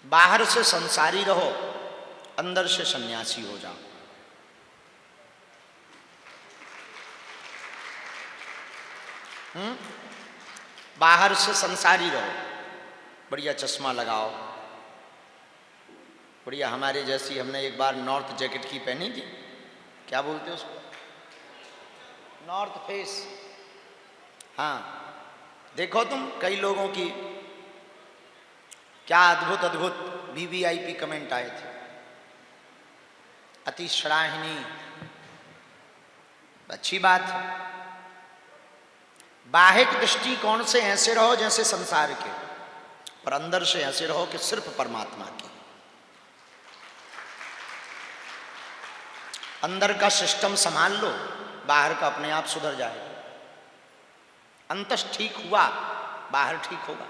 बाहर से संसारी रहो, अंदर से सन्यासी हो जाओ। बाहर से संसारी रहो, बढ़िया चश्मा लगाओ, बढ़िया हमारे जैसी, हमने एक बार नॉर्थ जैकेट की पहनी थी, क्या बोलते हैं उसको, नॉर्थ फेस। हाँ, देखो तुम कई लोगों की क्या अद्भुत अद्भुत वीवीआईपी कमेंट आए थे, अति सराहनीय, अच्छी बात है। बाह्य दृष्टिकोण से ऐसे रहो जैसे संसार के, पर अंदर से ऐसे रहो कि सिर्फ परमात्मा की। अंदर का सिस्टम संभाल लो, बाहर का अपने आप सुधर जाएगा। अंतस ठीक हुआ, बाहर ठीक होगा।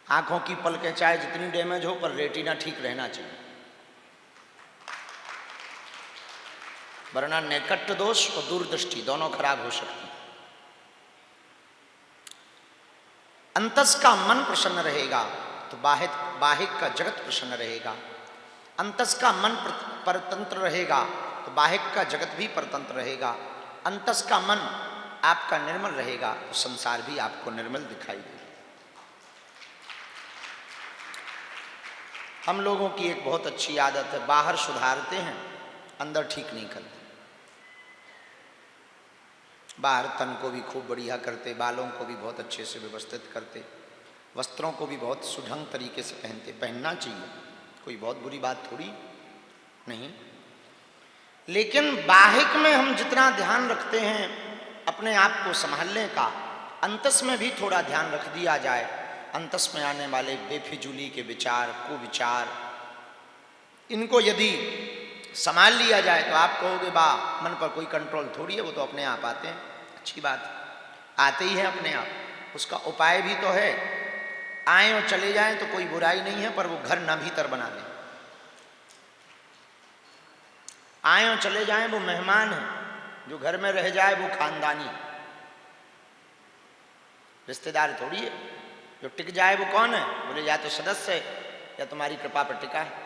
आंखों की पलकें चाहे जितनी डैमेज हो, पर रेटिना ठीक रहना चाहिए, वरना नैकट दोष और दूरदृष्टि दोनों खराब हो सकती। अंतस का मन प्रसन्न रहेगा तो बाहिक का जगत प्रसन्न रहेगा। अंतस का मन परतंत्र रहेगा तो बाहिक का जगत भी परतंत्र रहेगा। अंतस का मन आपका निर्मल रहेगा तो संसार भी आपको निर्मल दिखाई देगा। हम लोगों की एक बहुत अच्छी आदत है, बाहर सुधारते हैं, अंदर ठीक नहीं करते। बाहर तन को भी खूब बढ़िया करते, बालों को भी बहुत अच्छे से व्यवस्थित करते, वस्त्रों को भी बहुत सुढंग तरीके से पहनते। पहनना चाहिए, कोई बहुत बुरी बात थोड़ी नहीं, लेकिन बाहिक में हम जितना ध्यान रखते हैं अपने आप को संभालने का, अंतस में भी थोड़ा ध्यान रख दिया जाए। अंतस में आने वाले बेफिजूली के विचार, कुविचार, इनको यदि संभाल लिया जाए तो आप कहोगे वाह, मन पर कोई कंट्रोल थोड़ी है, वो तो अपने आप आते हैं। अच्छी बात, आते ही हैं अपने आप। उसका उपाय भी तो है, आए और चले जाएं तो कोई बुराई नहीं है, पर वो घर ना भीतर बना लें। आए और चले जाएं वो मेहमान है, जो घर में रह जाए वो खानदानी, रिश्तेदार थोड़ी है। जो टिक जाए वो कौन है, बोले या तो सदस्य है या तुम्हारी कृपा पर टिका है।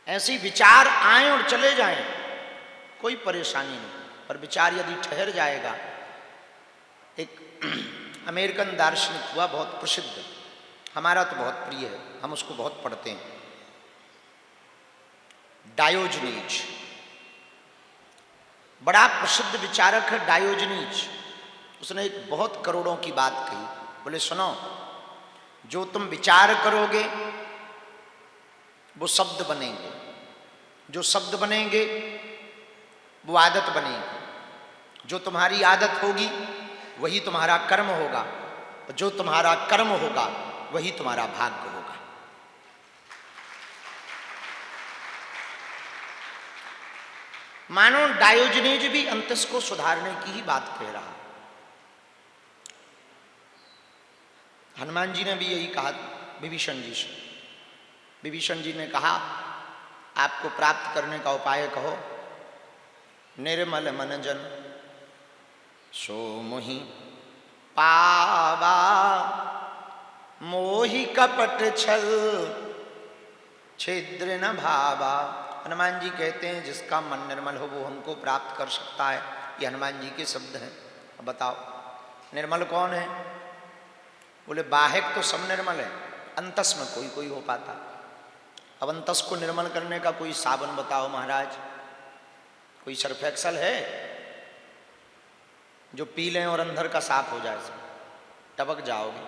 ऐसी विचार आए और चले जाएं, कोई परेशानी नहीं, पर विचार यदि ठहर जाएगा। एक अमेरिकन दार्शनिक हुआ बहुत प्रसिद्ध, हमारा तो बहुत प्रिय है, हम उसको बहुत पढ़ते हैं, डायोजनीज। बड़ा प्रसिद्ध विचारक है डायोजनीज। उसने एक बहुत करोड़ों की बात कही, बोले सुनो, जो तुम विचार करोगे वो शब्द बनेंगे, जो शब्द बनेंगे वो आदत बनेगी, जो तुम्हारी आदत होगी वही तुम्हारा कर्म होगा, और जो तुम्हारा कर्म होगा वही तुम्हारा भाग्य होगा। मानो डायोजनीज भी अंतस को सुधारने की ही बात कह रहा। हनुमान जी ने भी यही कहा विभीषण जी से। विभीषण जी ने कहा आपको प्राप्त करने का उपाय कहो। निर्मल मन जन सो मोहि पावा, मोहि कपट छल छिद्र न भावा। हनुमान जी कहते हैं जिसका मन निर्मल हो वो हमको प्राप्त कर सकता है। ये हनुमान जी के शब्द हैं। अब बताओ निर्मल कौन है? बोले बाहिक तो सब निर्मल है, अंतस में कोई कोई हो पाता। अब अंतस को निर्मल करने का कोई साबन बताओ महाराज, कोई सर्फ एक्सल है जो पी लें और अंदर का साफ हो जाए, सब टपक जाओगे।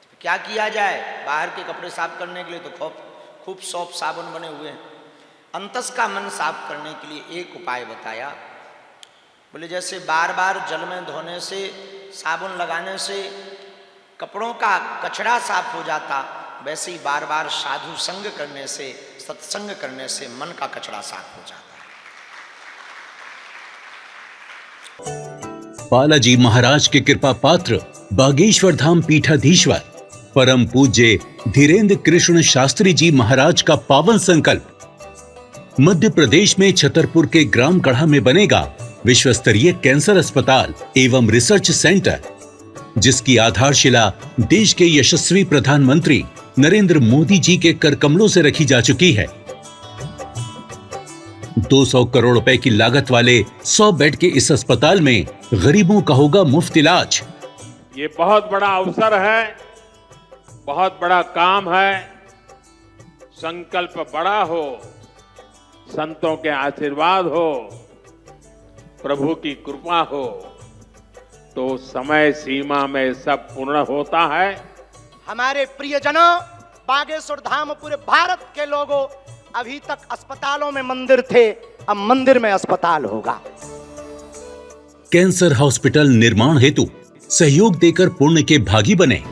तो क्या किया जाए? बाहर के कपड़े साफ करने के लिए तो खूब सॉफ्ट साबुन बने हुए हैं। अंतस का मन साफ करने के लिए एक उपाय बताया। बोले जैसे बार बार जल में धोने से, साबुन लगाने से कपड़ों का कचरा साफ हो जाता, वैसे ही बार बार साधु संग करने से, सत्संग करने से मन का कचरा साफ हो जाता है। बालाजी महाराज के कृपा पात्र बागेश्वर धाम पीठाधीश्वर परम पूज्य धीरेन्द्र कृष्ण शास्त्री जी महाराज का पावन संकल्प। मध्य प्रदेश में छतरपुर के ग्राम गढ़ा में बनेगा विश्व स्तरीय कैंसर अस्पताल एवं रिसर्च सेंटर। जिसकी आधारशिला देश के यशस्वी प्रधानमंत्री नरेंद्र मोदी जी के कर कमलों से रखी जा चुकी है। 200 करोड़ रुपए की लागत वाले 100 बेड के इस अस्पताल में गरीबों का होगा मुफ्त इलाज। ये बहुत बड़ा अवसर है, बहुत बड़ा काम है। संकल्प बड़ा हो, संतों के आशीर्वाद हो, प्रभु की कृपा हो, तो समय सीमा में सब पूर्ण होता है। हमारे प्रियजनों, बागेश्वर धाम पूरे भारत के लोगों, अभी तक अस्पतालों में मंदिर थे, अब मंदिर में अस्पताल होगा। कैंसर हॉस्पिटल निर्माण हेतु सहयोग देकर पुण्य के भागी बने।